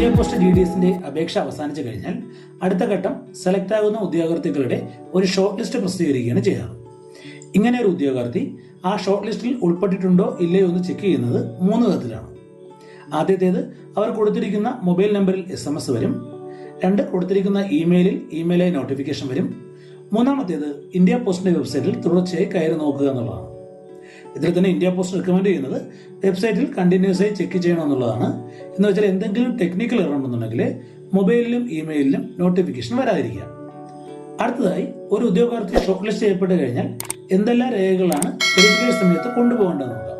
India post GDSന്റെ അപേക്ഷ അവസാനിച്ചു കഴിഞ്ഞാൽ അടുത്ത ഘട്ടം സെലക്ട് ആകുന്ന ഉദ്യോഗാർത്ഥികളുടെ ഒരു ഷോർട്ട് ലിസ്റ്റ് പ്രസിദ്ധീകരിക്കുകയാണ് ചെയ്യാറ്. ഇങ്ങനെ ഒരു ഉദ്യോഗാർത്ഥി ആ ഷോർട്ട് ലിസ്റ്റിൽ ഉൾപ്പെട്ടിട്ടുണ്ടോ ഇല്ലയോ എന്ന് ചെക്ക് ചെയ്യുന്നത് 3 വിധത്തിലാണ്. ആദ്യത്തേത് അവർ കൊടുത്തിരിക്കുന്ന മൊബൈൽ നമ്പറിൽ SMS വരും. 2 കൊടുത്തിരിക്കുന്ന ഇമെയിലായി നോട്ടിഫിക്കേഷൻ വരും. 3-മത്തേത് ഇന്ത്യ പോസ്റ്റിന്റെ വെബ്സൈറ്റിൽ തുടർച്ചയായി കയറി നോക്കുക എന്നുള്ളതാണ്. ഇതിൽ തന്നെ ഇന്ത്യ പോസ്റ്റ് റെക്കമെൻഡ് ചെയ്യുന്നത് വെബ്സൈറ്റിൽ കണ്ടിന്യൂസ് ആയി ചെക്ക് ചെയ്യണമെന്നുള്ളതാണ്. എന്ന് വെച്ചാൽ എന്തെങ്കിലും ടെക്നിക്കൽ എറർ ഉണ്ടെന്നുണ്ടെങ്കിൽ മൊബൈലിലും ഇമെയിലിലും നോട്ടിഫിക്കേഷൻ വരാതിരിക്കുക. അടുത്തതായി ഒരു ഉദ്യോഗാർത്ഥി ഷോർട്ട് ലിസ്റ്റ് ചെയ്യപ്പെട്ട് കഴിഞ്ഞാൽ എന്തെല്ലാം രേഖകളാണ് വെരിഫിക്കേഷൻ സമയത്ത് കൊണ്ടുപോകേണ്ടത് നോക്കാം.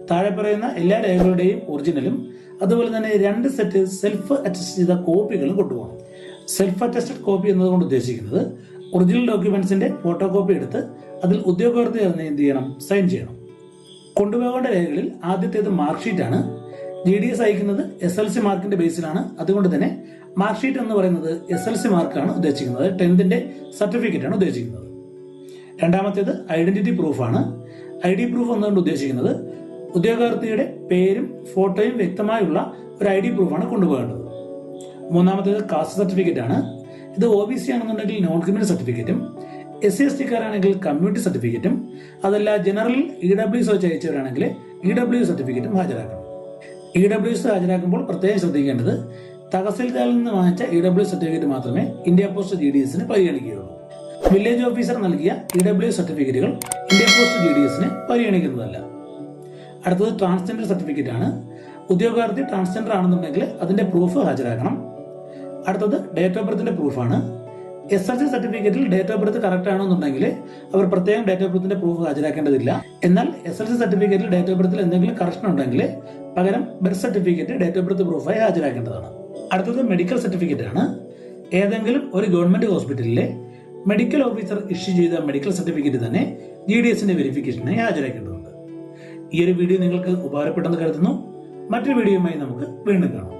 താഴെ പറയുന്ന എല്ലാ രേഖകളുടെയും ഒറിജിനലും അതുപോലെ തന്നെ 2 സെറ്റ് സെൽഫ് അറ്റസ്റ്റ് ചെയ്ത കോപ്പികളും കൊണ്ടുപോകണം. സെൽഫ് അറ്റസ്റ്റഡ് കോപ്പി എന്നതുകൊണ്ട് ഉദ്ദേശിക്കുന്നത് ഒറിജിനൽ ഡോക്യുമെന്റ്സിന്റെ ഫോട്ടോ കോപ്പി എടുത്ത് അതിൽ ഉദ്യോഗാർത്ഥി എന്ത് ചെയ്യണം, സൈൻ ചെയ്യണം. കൊണ്ടുപോകേണ്ട രേഖകളിൽ ആദ്യത്തേത് മാർക്ക് ഷീറ്റ് ആണ്. GDS അയക്കുന്നത് SLC മാർക്കിന്റെ ബേസിലാണ്. അതുകൊണ്ട് തന്നെ മാർക്ക് ഷീറ്റ് എന്ന് പറയുന്നത് SLC മാർക്കാണ് ഉദ്ദേശിക്കുന്നത്. 10th സർട്ടിഫിക്കറ്റ് ആണ് ഉദ്ദേശിക്കുന്നത്. 2-മത്തേത് ഐഡന്റിറ്റി പ്രൂഫാണ്. ID പ്രൂഫ് എന്നുകൊണ്ട് ഉദ്ദേശിക്കുന്നത് ഉദ്യോഗാർത്ഥിയുടെ പേരും ഫോട്ടോയും വ്യക്തമായുള്ള ഒരു ID പ്രൂഫാണ് കൊണ്ടുപോകേണ്ടത്. 3-മത്തേത് കാസ്റ്റ് സർട്ടിഫിക്കറ്റ് ആണ്. ഇത് OBC ആണെന്നുണ്ടെങ്കിൽ നോൺ ക്രിമിനൽ സർട്ടിഫിക്കറ്റും, SC/ST-കാരാണെങ്കിൽ കമ്മ്യൂണിറ്റി സർട്ടിഫിക്കറ്റും, അതല്ല ജനറൽ EWS വെച്ച് അയച്ചവരാണെങ്കിൽ EWS സർട്ടിഫിക്കറ്റും ഹാജരാക്കണം. EWS ഹാജരാക്കുമ്പോൾ പ്രത്യേകം ശ്രദ്ധിക്കേണ്ടത് തഹസിൽദാറിൽ നിന്ന് വാങ്ങിച്ച EWS സർട്ടിഫിക്കറ്റ് മാത്രമേ ഇന്ത്യ പോസ്റ്റ് GDSന് പരിഗണിക്കുകയുള്ളൂ. വില്ലേജ് ഓഫീസർ നൽകിയ EWS സർട്ടിഫിക്കറ്റുകൾ ഇന്ത്യ പോസ്റ്റ് GDSന് പരിഗണിക്കുന്നതല്ല. അടുത്തത് ട്രാൻസ്ജെൻഡർ സർട്ടിഫിക്കറ്റ് ആണ്. ഉദ്യോഗാർത്ഥി ട്രാൻസ്ജെൻഡർ ആണെന്നുണ്ടെങ്കിൽ അതിന്റെ പ്രൂഫ് ഹാജരാക്കണം. അടുത്തത് ഡേറ്റ് ഓഫ് ബർത്തിന്റെ പ്രൂഫാണ്. SLC സർട്ടിഫിക്കറ്റിൽ ഡേറ്റ് ഓഫ് ബർത്ത് കറക്റ്റ് ആണെന്നുണ്ടെങ്കിൽ അവർ പ്രത്യേകം ഡേറ്റ് ഓഫ് ബർത്തിന്റെ പ്രൂഫ് ഹാജരാക്കേണ്ടതില്ല. എന്നാൽ SLC സർട്ടിഫിക്കറ്റിൽ ഡേറ്റ് ഓഫ് ബർത്തിൽ എന്തെങ്കിലും കറക്ഷൻ ഉണ്ടെങ്കിൽ പകരം birth certificate date of birth പ്രൂഫായി ഹാജരാക്കേണ്ടതാണ്. അടുത്തത് മെഡിക്കൽ സർട്ടിഫിക്കറ്റ് ആണ്. ഏതെങ്കിലും ഒരു ഗവൺമെന്റ് ഹോസ്പിറ്റലിലെ മെഡിക്കൽ ഓഫീസർ ഇഷ്യൂ ചെയ്ത മെഡിക്കൽ സർട്ടിഫിക്കറ്റ് തന്നെ GDSന്റെ വെരിഫിക്കേഷനായി ഹാജരാക്കേണ്ടതുണ്ട്. ഈ ഒരു വീഡിയോ നിങ്ങൾക്ക് ഉപകാരപ്പെട്ടെന്ന് കരുതുന്നു. മറ്റൊരു വീഡിയോയുമായി നമുക്ക് വീണ്ടും കാണാം.